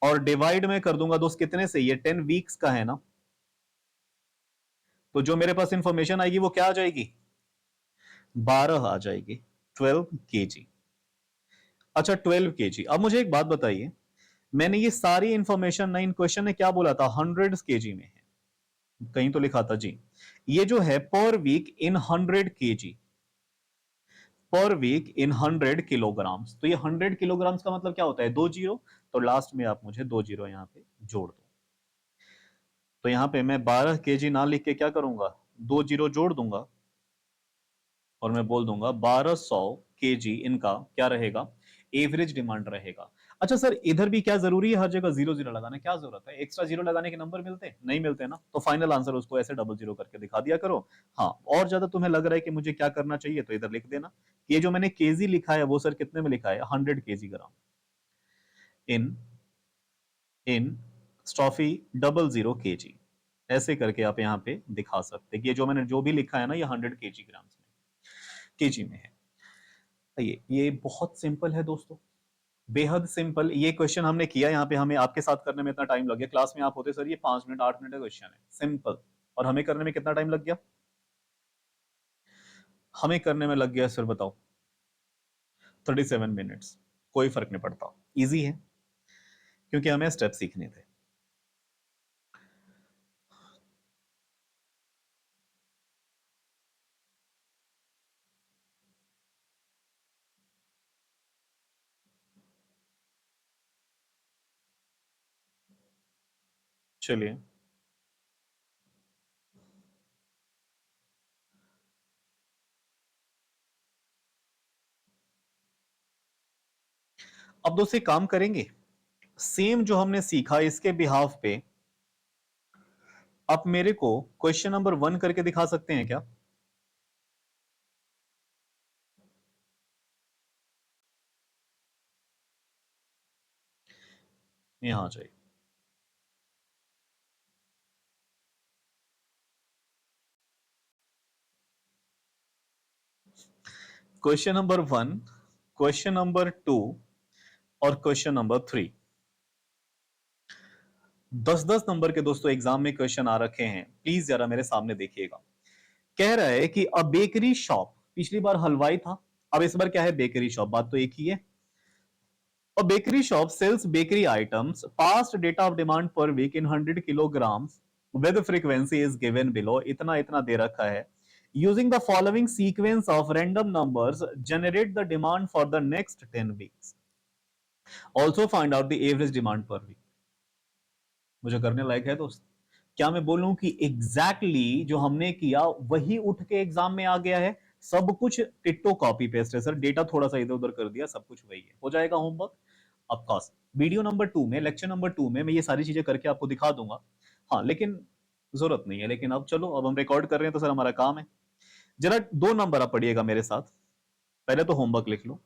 और डिवाइड में कर दूंगा दोस्त कितने से? ये 10 वीक्स का है ना, तो जो मेरे पास इंफॉर्मेशन आएगी वो क्या आ जाएगी? 12 आ जाएगी, 12 केजी। अच्छा 12 केजी। अब मुझे एक बात बताइए, मैंने ये सारी इंफॉर्मेशन ना, इन क्वेश्चन ने क्या बोला था, 100 केजी में है, कहीं तो लिखा था जी। ये जो है पर वीक इन 100 केजी, पर वीक इन 100 किलोग्राम्स। तो ये 100 किलोग्राम्स का मतलब क्या होता है? 2 जीरो। तो लास्ट में आप मुझे 2 जीरो यहां पे जोड़ दो। तो यहां पे मैं 12 केजी ना लिख के क्या करूंगा, 2 जीरो जोड़ दूंगा और मैं बोल दूंगा 1200 केजी इनका क्या रहेगा? एवरेज डिमांड रहेगा। अच्छा सर, इधर भी क्या जरूरी है हर जगह जीरो जीरो लगाना? क्या जरूरत है? एक्स्ट्रा जीरो लगाने के नंबर मिलते हैं? नहीं मिलते ना, तो फाइनल आंसर उसको ऐसे डबल जीरो करके दिखा दिया करो। हाँ, और ज्यादा तुम्हें लग रहा है कि मुझे क्या करना चाहिए तो इधर लिख देना। ये जो मैंने केजी लिखा है वो सर कितने में लिखा है? 100 केजी ग्राम इन इन स्टॉफी डबल जीरो केजी, ऐसे करके आप यहाँ पे दिखा सकते हैं। ये जो मैंने जो भी लिखा है ना, ये 100 केजी ग्राम्स में, केजी में है। ये बहुत सिंपल है दोस्तों, बेहद सिंपल। ये क्वेश्चन हमने किया यहाँ पे, हमें आपके साथ करने में इतना टाइम लग गया। क्लास में आप होते सर ये 5 मिनट 8 मिनट का क्वेश्चन है, सिंपल, और हमें करने में कितना टाइम लग गया? हमें करने में लग गया सर बताओ 37 मिनट्स। कोई फर्क नहीं पड़ता, इजी है, क्योंकि हमें स्टेप सीखने थे। चलिए, अब दोस्तों काम करेंगे, सेम जो हमने सीखा इसके बिहाफ पे आप मेरे को क्वेश्चन नंबर 1 करके दिखा सकते हैं क्या? यहां आ जाइए। क्वेश्चन नंबर 1, क्वेश्चन नंबर 2 और क्वेश्चन नंबर 3, 10-10 नंबर के दोस्तों एग्जाम में क्वेश्चन आ रखे हैं, प्लीज जरा मेरे सामने देखिएगा। कह रहा है कि अ बेकरी शॉप, पिछली बार हलवाई था, अब इस बार क्या है? बेकरी शॉप, बात तो एक ही है। A bakery shop sells bakery items. Past data of demand per week in 100 kilograms with frequency is given below. इतना इतना दे रखा है। Using the following sequence of random numbers, generate the demand for the next 10 weeks. Also find out the average demand per week. मुझे करने लायक है दोस्त? क्या मैं बोलूं कि एग्जैक्टली जो हमने किया वही उठ के एग्जाम में आ गया है? सब कुछ टिट्टो कॉपी पेस्ट है सर, डेटा थोड़ा सा इधर उधर कर दिया, सब कुछ वही है। हो जाएगा होमवर्क ऑफकोर्स। वीडियो नंबर 2 में, लेक्चर नंबर 2 में मैं ये सारी चीजें करके आपको दिखा दूंगा। हाँ लेकिन जरूरत नहीं है, लेकिन अब चलो, अब हम रिकॉर्ड कर रहे हैं तो सर हमारा काम है। जरा 2 नंबर आप पढ़िएगा मेरे साथ, पहले तो होमवर्क लिख लो।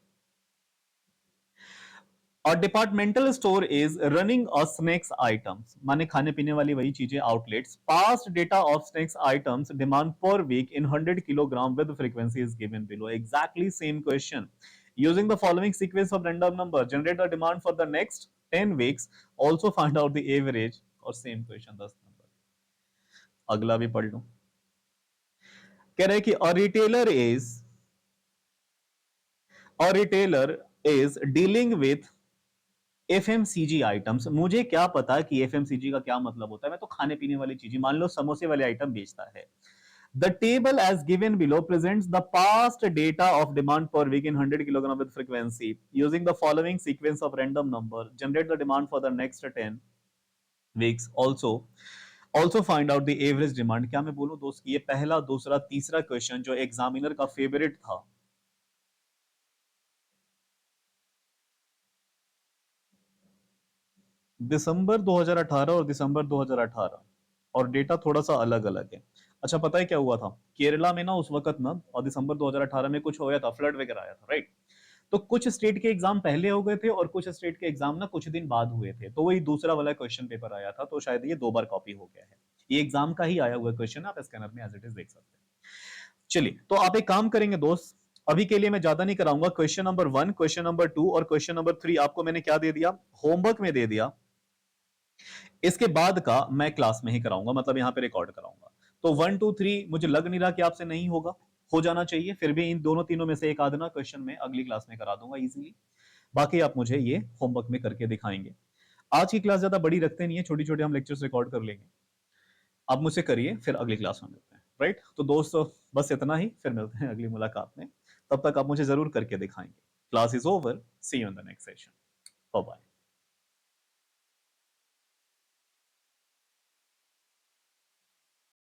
और departmental store is running a snacks items, माने खाने पीने वाली वही चीजें, outlets. Past data of snacks items demand per week in 100 kilogram with frequency is given below. Exactly same question. Using the following sequence of random number generate the demand for the next 10 weeks, also find out the average. और same question 10 number. अगला भी पढ़ लो। कह रहे कि a retailer is dealing with FMCG items. मुझे क्या पता कि एफएमसीजी का क्या मतलब होता है, मैं तो खाने पीने वाली चीजें, मान लो समोसे वाले आइटम बेचता है। The table as given below presents the past data of demand per week in 100 kilogram with frequency. Using the following sequence of random number, generate the demand for the next 10 weeks. Also find out the average demand। क्या मैं बोलूं दोस्त कि ये पहला, दूसरा, तीसरा question जो एग्जामिनर का फेवरेट था, दिसंबर 2018 और दिसंबर 2018, और डेटा थोड़ा सा अलग अलग है। अच्छा, पता है क्या हुआ था केरला में ना उस वक्त ना, और दिसंबर 2018 में कुछ हो गया था, फ्लड वगैरह आया था, राइट। तो कुछ स्टेट के एग्जाम पहले हो गए थे और कुछ स्टेट के एग्जाम ना कुछ दिन बाद हुए थे, तो वही दूसरा वाला क्वेश्चन पेपर आया था, तो शायद ये 2 बार कॉपी हो गया है। ये एग्जाम का ही आया हुआ क्वेश्चन, आप स्कैनर में एज इट इज देख सकते हैं। चलिए, तो आप एक काम करेंगे दोस्त, अभी के लिए मैं ज्यादा नहीं कराऊंगा। क्वेश्चन नंबर 1, क्वेश्चन नंबर 2 और क्वेश्चन नंबर 3 आपको मैंने क्या दे दिया, होमवर्क में दे दिया। इसके बाद का मैं क्लास में ही कराऊंगा, मतलब यहां पे रिकॉर्ड कराऊंगा। तो 1 2 3 मुझे लग नहीं रहा कि आपसे नहीं होगा, हो जाना चाहिए। फिर भी इन दोनों तीनों में से एक आधना क्वेश्चन में अगली क्लास में करा दूंगा इजीली। बाकी आप मुझे ये होमवर्क में करके दिखाएंगे। आज की क्लास ज्यादा बड़ी रखते नहीं है, छोटी छोटी हम लेक्चर्स रिकॉर्ड कर लेंगे। आप मुझसे करिए, फिर अगली क्लास में मिलते हैं, राइट। तो दोस्तों बस इतना ही, फिर मिलते हैं अगली मुलाकात में। तब तक आप मुझे जरूर करके दिखाएंगे। Class is over, see you in the next session, bye bye.